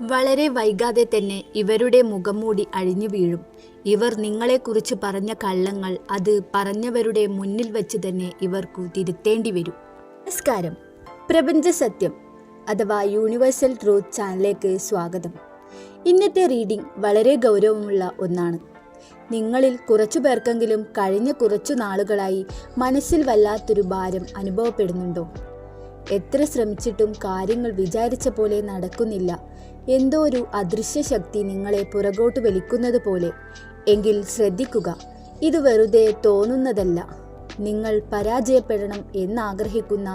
വളരെ വൈകാതെ തന്നെ ഇവരുടെ മുഖംമൂടി അഴിഞ്ഞു വീഴും. ഇവർ നിങ്ങളെക്കുറിച്ച് പറഞ്ഞ കള്ളങ്ങൾ അത് പറഞ്ഞവരുടെ മുന്നിൽ വച്ച് തന്നെ ഇവർക്കു തിരുത്തേണ്ടി വരും. നമസ്കാരം. പ്രപഞ്ച സത്യം അഥവാ യൂണിവേഴ്സൽ ട്രൂത്ത് ചാനലിലേക്ക് സ്വാഗതം. ഇന്നത്തെ റീഡിംഗ് വളരെ ഗൗരവമുള്ള ഒന്നാണ്. നിങ്ങളിൽ കുറച്ചു പേർക്കെങ്കിലും കഴിഞ്ഞ കുറച്ചു നാളുകളായി മനസ്സിൽ വല്ലാത്തൊരു ഭാരം അനുഭവപ്പെടുന്നുണ്ടോ? എത്ര ശ്രമിച്ചിട്ടും കാര്യങ്ങൾ വിചാരിച്ച പോലെ നടക്കുന്നില്ല. എന്തോ ഒരു അദൃശ്യ ശക്തി നിങ്ങളെ പുറകോട്ട് വലിക്കുന്നത് പോലെ. എങ്കിൽ ശ്രദ്ധിക്കുക, ഇത് വെറുതെ തോന്നുന്നതല്ല. നിങ്ങൾ പരാജയപ്പെടണം എന്നാഗ്രഹിക്കുന്ന,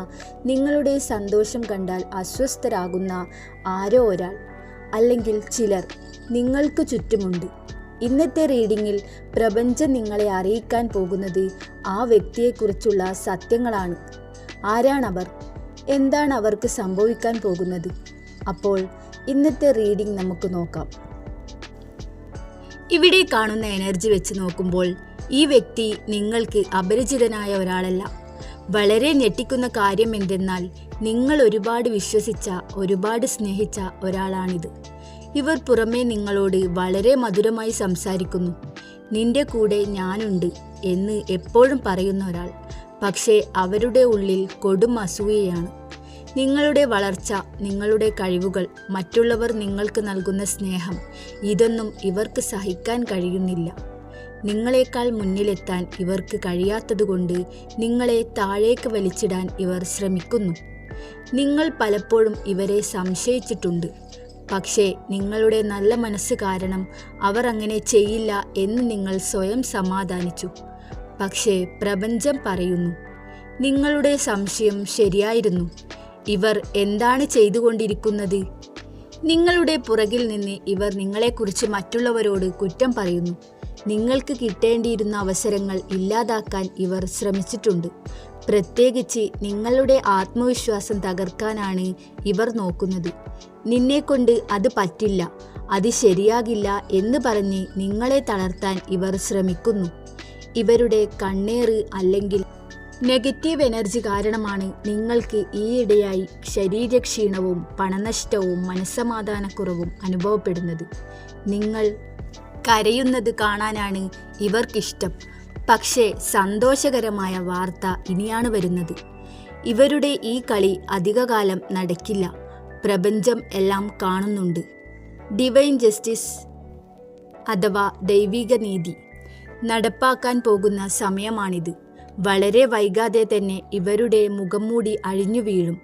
നിങ്ങളുടെ സന്തോഷം കണ്ടാൽ അസ്വസ്ഥരാകുന്ന ആരോ ഒരാൾ അല്ലെങ്കിൽ ചിലർ നിങ്ങൾക്ക് ചുറ്റുമുണ്ട്. ഇന്നത്തെ റീഡിങ്ങിൽ പ്രപഞ്ചം നിങ്ങളെ അറിയിക്കാൻ പോകുന്നത് ആ വ്യക്തിയെക്കുറിച്ചുള്ള സത്യങ്ങളാണ്. ആരാണവർ? എന്താണ് അവർക്ക് സംഭവിക്കാൻ പോകുന്നത്? അപ്പോൾ ഇന്നത്തെ റീഡിംഗ് നമുക്ക് നോക്കാം. ഇവിടെ കാണുന്ന എനർജി വെച്ച് നോക്കുമ്പോൾ ഈ വ്യക്തി നിങ്ങൾക്ക് അപരിചിതനായ ഒരാളല്ല. വളരെ ഞെട്ടിക്കുന്ന കാര്യം എന്തെന്നാൽ നിങ്ങൾ ഒരുപാട് വിശ്വസിച്ച, ഒരുപാട് സ്നേഹിച്ച ഒരാളാണിത്. ഇവർ പുറമേ നിങ്ങളോട് വളരെ മധുരമായി സംസാരിക്കുന്നു. നിന്റെ കൂടെ ഞാനുണ്ട് എന്ന് എപ്പോഴും പറയുന്ന ഒരാൾ. പക്ഷേ അവരുടെ ഉള്ളിൽ കൊടും അസൂയയാണ്. നിങ്ങളുടെ വളർച്ച, നിങ്ങളുടെ കഴിവുകൾ, മറ്റുള്ളവർ നിങ്ങൾക്ക് നൽകുന്ന സ്നേഹം, ഇതൊന്നും ഇവർക്ക് സഹിക്കാൻ കഴിയുന്നില്ല. നിങ്ങളെക്കാൾ മുന്നിലെത്താൻ ഇവർക്ക് കഴിയാത്തതുകൊണ്ട് നിങ്ങളെ താഴേക്ക് വലിച്ചിടാൻ ഇവർ ശ്രമിക്കുന്നു. നിങ്ങൾ പലപ്പോഴും ഇവരെ സംശയിച്ചിട്ടുണ്ട്. പക്ഷേ നിങ്ങളുടെ നല്ല മനസ്സ് കാരണം അവർ അങ്ങനെ ചെയ്യില്ല എന്ന് നിങ്ങൾ സ്വയം സമാധാനിച്ചു. പക്ഷേ പ്രപഞ്ചം പറയുന്നു, നിങ്ങളുടെ സംശയം ശരിയായിരുന്നു. ഇവർ എന്താണ് ചെയ്തുകൊണ്ടിരിക്കുന്നത്? നിങ്ങളുടെ പുറകിൽ നിന്ന് ഇവർ നിങ്ങളെക്കുറിച്ച് മറ്റുള്ളവരോട് കുറ്റം പറയുന്നു. നിങ്ങൾക്ക് കിട്ടേണ്ടിയിരുന്ന അവസരങ്ങൾ ഇല്ലാതാക്കാൻ ഇവർ ശ്രമിച്ചിട്ടുണ്ട്. പ്രത്യേകിച്ച് നിങ്ങളുടെ ആത്മവിശ്വാസം തകർക്കാനാണ് ഇവർ നോക്കുന്നത്. നിന്നെക്കൊണ്ട് അത് പറ്റില്ല, അത് ശരിയാകില്ല എന്ന് പറഞ്ഞ് നിങ്ങളെ തളർത്താൻ ഇവർ ശ്രമിക്കുന്നു. ഇവരുടെ കണ്ണേറ് അല്ലെങ്കിൽ നെഗറ്റീവ് എനർജി കാരണമാണ് നിങ്ങൾക്ക് ഈയിടെയായി ശരീരക്ഷീണവും പണനഷ്ടവും മനസ്സമാധാനക്കുറവും അനുഭവപ്പെടുന്നത്. നിങ്ങൾ കരയുന്നത് കാണാനാണ് ഇവർക്കിഷ്ടം. പക്ഷേ സന്തോഷകരമായ വാർത്ത ഇനിയാണ് വരുന്നത്. ഇവരുടെ ഈ കളി അധികകാലം നടക്കില്ല. പ്രപഞ്ചം എല്ലാം കാണുന്നുണ്ട്. ഡിവൈൻ ജസ്റ്റിസ് അഥവാ ദൈവിക നീതി നടപ്പാക്കാൻ പോകുന്ന സമയമാണിത്. വളരെ വൈകാതെ തന്നെ ഇവരുടെ മുഖംമൂടി അഴിഞ്ഞു വീഴും.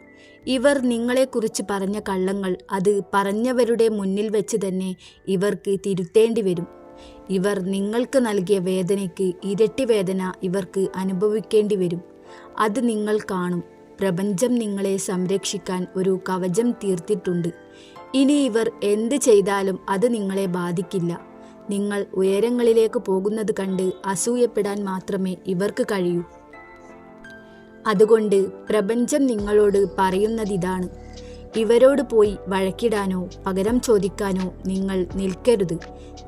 ഇവർ നിങ്ങളെക്കുറിച്ച് പറഞ്ഞ കള്ളങ്ങൾ അത് പറഞ്ഞവരുടെ മുന്നിൽ വെച്ച് തന്നെ ഇവർക്ക് തിരുത്തേണ്ടി വരും. ഇവർ നിങ്ങൾക്ക് നൽകിയ വേദനയ്ക്ക് ഇരട്ടി വേദന ഇവർക്ക് അനുഭവിക്കേണ്ടി വരും. അത് നിങ്ങൾ കാണും. പ്രപഞ്ചം നിങ്ങളെ സംരക്ഷിക്കാൻ ഒരു കവചം തീർത്തിട്ടുണ്ട്. ഇനി ഇവർ എന്ത് ചെയ്താലും അത് നിങ്ങളെ ബാധിക്കില്ല. നിങ്ങൾ ഉയരങ്ങളിലേക്ക് പോകുന്നത് കണ്ട് അസൂയപ്പെടാൻ മാത്രമേ ഇവർക്ക് കഴിയൂ. അതുകൊണ്ട് പ്രപഞ്ചം നിങ്ങളോട് പറയുന്നതിതാണ്, ഇവരോട് പോയി വഴക്കിടാനോ പകരം ചോദിക്കാനോ നിങ്ങൾ നിൽക്കരുത്.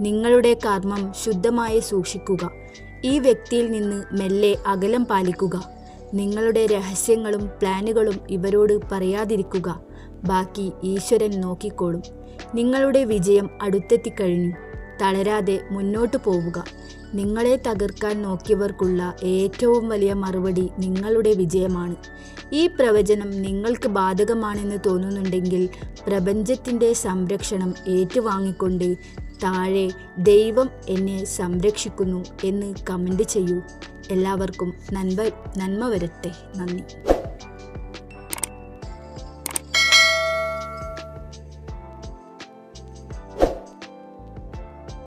നിങ്ങളുടെ കർമ്മം ശുദ്ധമായി സൂക്ഷിക്കുക. ഈ വ്യക്തിയിൽ നിന്ന് മെല്ലെ അകലം പാലിക്കുക. നിങ്ങളുടെ രഹസ്യങ്ങളും പ്ലാനുകളും ഇവരോട് പറയാതിരിക്കുക. ബാക്കി ഈശ്വരൻ നോക്കിക്കോളും. നിങ്ങളുടെ വിജയം അടുത്തെത്തിക്കഴിഞ്ഞു. തളരാതെ മുന്നോട്ടു പോവുക. നിങ്ങളെ തകർക്കാൻ നോക്കിയവർക്കുള്ള ഏറ്റവും വലിയ മറുപടി നിങ്ങളുടെ വിജയമാണ്. ഈ പ്രവചനം നിങ്ങൾക്ക് ബാധകമാണെന്ന് തോന്നുന്നുണ്ടെങ്കിൽ നപ്രപഞ്ചത്തിൻ്റെ സംരക്ഷണം ഏറ്റുവാങ്ങിക്കൊണ്ട് താഴെ ദൈവം എന്നെ സംരക്ഷിക്കുന്നു എന്ന് കമൻറ്റ് ചെയ്യൂ. എല്ലാവർക്കും നന്മ വരട്ടെ. നന്ദി.